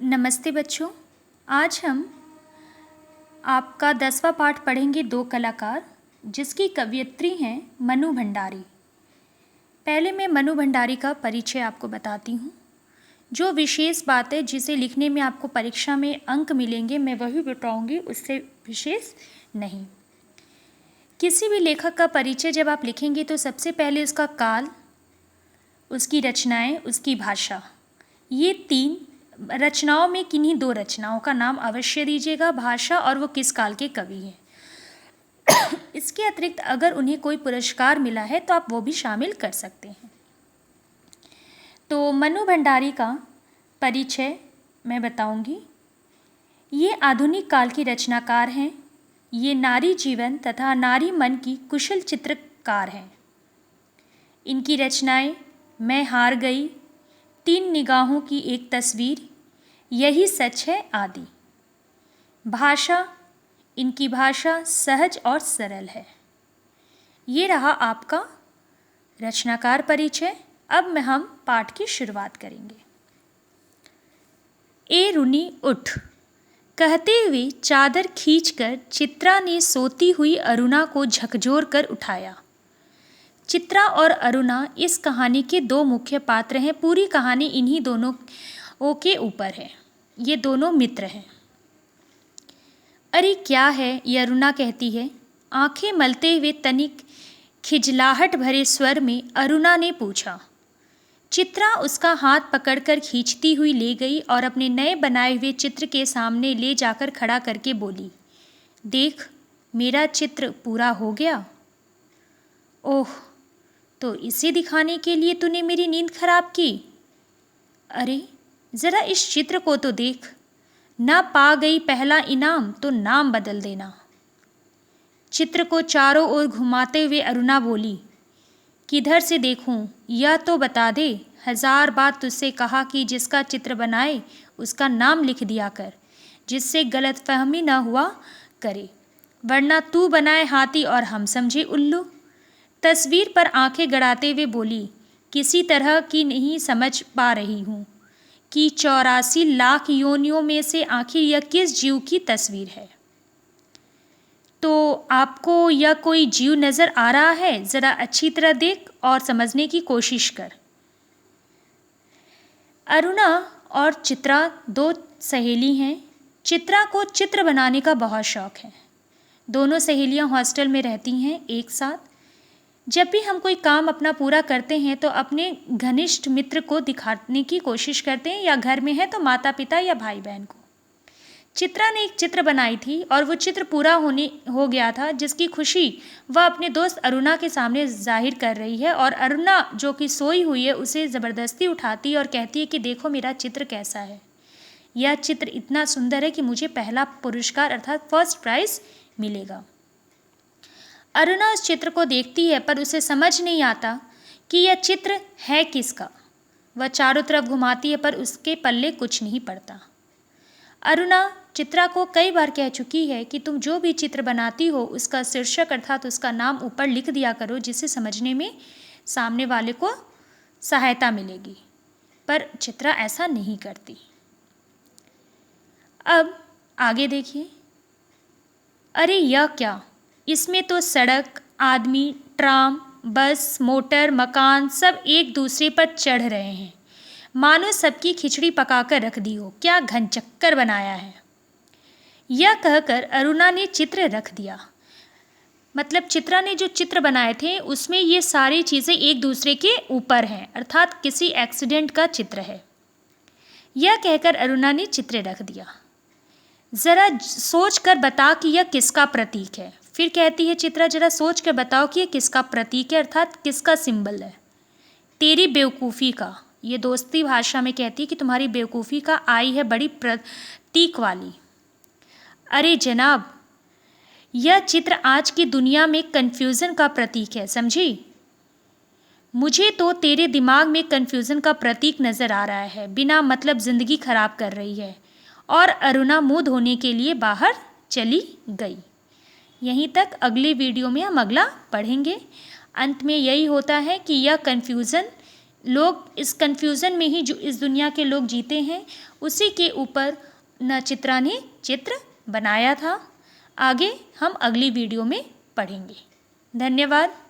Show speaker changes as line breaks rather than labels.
नमस्ते बच्चों। आज हम आपका 10वां पाठ पढ़ेंगे दो कलाकार, जिसकी कवयित्री हैं मनु भंडारी। पहले मैं मनु भंडारी का परिचय आपको बताती हूँ। जो विशेष बात है जिसे लिखने में आपको परीक्षा में अंक मिलेंगे मैं वही बताऊँगी, उससे विशेष नहीं। किसी भी लेखक का परिचय जब आप लिखेंगे तो सबसे पहले उसका काल, उसकी रचनाएं, उसकी भाषा, ये तीन रचनाओं में किन्हीं दो रचनाओं का नाम अवश्य दीजिएगा, भाषा और वो किस काल के कवि हैं। इसके अतिरिक्त अगर उन्हें कोई पुरस्कार मिला है तो आप वो भी शामिल कर सकते हैं। तो मनु भंडारी का परिचय मैं बताऊंगी। ये आधुनिक काल की रचनाकार हैं। ये नारी जीवन तथा नारी मन की कुशल चित्रकार हैं। इनकी रचनाएं मैं हार गई, तीन निगाहों की एक तस्वीर, यही सच है आदि। भाषा, इनकी भाषा सहज और सरल है। ये रहा आपका रचनाकार परिचय। अब हम पाठ की शुरुआत करेंगे। ए रुनी उठ, कहते हुए चादर खींचकर चित्रा ने सोती हुई अरुणा को झकझोर कर उठाया। चित्रा और अरुणा इस कहानी के दो मुख्य पात्र हैं। पूरी कहानी इन्हीं दोनों के ऊपर है। ये दोनों मित्र हैं। अरे क्या है, ये अरुणा कहती है। आंखें मलते हुए तनिक खिजलाहट भरे स्वर में अरुणा ने पूछा। चित्रा उसका हाथ पकड़कर खींचती हुई ले गई और अपने नए बनाए हुए चित्र के सामने ले जाकर खड़ा करके बोली, देख, मेरा चित्र पूरा हो गया। ओह, तो इसे दिखाने के लिए तूने मेरी नींद खराब की? अरे ज़रा इस चित्र को तो देख। ना पा गई पहला इनाम तो नाम बदल देना। चित्र को चारों ओर घुमाते हुए अरुणा बोली, किधर से देखूं, यह तो बता दे। 1000 बार तुझसे कहा कि जिसका चित्र बनाए उसका नाम लिख दिया कर, जिससे गलतफहमी न हुआ करे, वरना तू बनाए हाथी और हम समझे उल्लू। तस्वीर पर आंखें गड़ाते हुए बोली, किसी तरह की नहीं समझ पा रही हूँ कि 84 लाख योनियों में से आखिर यह किस जीव की तस्वीर है। तो आपको यह कोई जीव नज़र आ रहा है? ज़रा अच्छी तरह देख और समझने की कोशिश कर। अरुणा और चित्रा दो सहेली हैं। चित्रा को चित्र बनाने का बहुत शौक़ है। दोनों सहेलियां हॉस्टल में रहती हैं एक साथ। जब भी हम कोई काम अपना पूरा करते हैं तो अपने घनिष्ठ मित्र को दिखाने की कोशिश करते हैं, या घर में है तो माता पिता या भाई बहन को। चित्रा ने एक चित्र बनाई थी और वो चित्र पूरा हो गया था, जिसकी खुशी वह अपने दोस्त अरुणा के सामने जाहिर कर रही है। और अरुणा जो कि सोई हुई है उसे ज़बरदस्ती उठाती है और कहती है कि देखो मेरा चित्र कैसा है। यह चित्र इतना सुंदर है कि मुझे पहला पुरस्कार अर्थात फर्स्ट प्राइज़ मिलेगा। अरुणा उस चित्र को देखती है पर उसे समझ नहीं आता कि यह चित्र है किसका। वह चारों तरफ घुमाती है पर उसके पल्ले कुछ नहीं पड़ता। अरुणा चित्रा को कई बार कह चुकी है कि तुम जो भी चित्र बनाती हो उसका शीर्षक अर्थात उसका नाम ऊपर लिख दिया करो, जिससे समझने में सामने वाले को सहायता मिलेगी, पर चित्रा ऐसा नहीं करती। अब आगे देखिए। अरे यह क्या, इसमें तो सड़क, आदमी, ट्राम, बस, मोटर, मकान सब एक दूसरे पर चढ़ रहे हैं, मानो सबकी खिचड़ी पकाकर रख दी हो। क्या घनचक्कर बनाया है। यह कहकर अरुणा ने चित्र रख दिया। मतलब चित्रा ने जो चित्र बनाए थे उसमें ये सारी चीज़ें एक दूसरे के ऊपर हैं, अर्थात किसी एक्सीडेंट का चित्र है। यह कहकर अरुणा ने चित्र रख दिया। ज़रा सोच कर बता कि यह किसका प्रतीक है। फिर कहती है चित्रा, ज़रा सोच कर बताओ कि यह किसका प्रतीक है अर्थात किसका सिंबल है। तेरी बेवकूफ़ी का। ये दोस्ती भाषा में कहती है कि तुम्हारी बेवकूफ़ी का आई है बड़ी प्रतीक वाली। अरे जनाब, यह चित्र आज की दुनिया में कन्फ्यूज़न का प्रतीक है, समझी। मुझे तो तेरे दिमाग में कन्फ्यूज़न का प्रतीक नज़र आ रहा है, बिना मतलब ज़िंदगी ख़राब कर रही है। और अरुणा मुँह धोने के लिए बाहर चली गई। यहीं तक। अगले वीडियो में हम अगला पढ़ेंगे। अंत में यही होता है कि यह कन्फ्यूज़न लोग इस कन्फ्यूज़न में ही जो इस दुनिया के लोग जीते हैं, उसी के ऊपर नचित्रा ने चित्र बनाया था। आगे हम अगली वीडियो में पढ़ेंगे। धन्यवाद।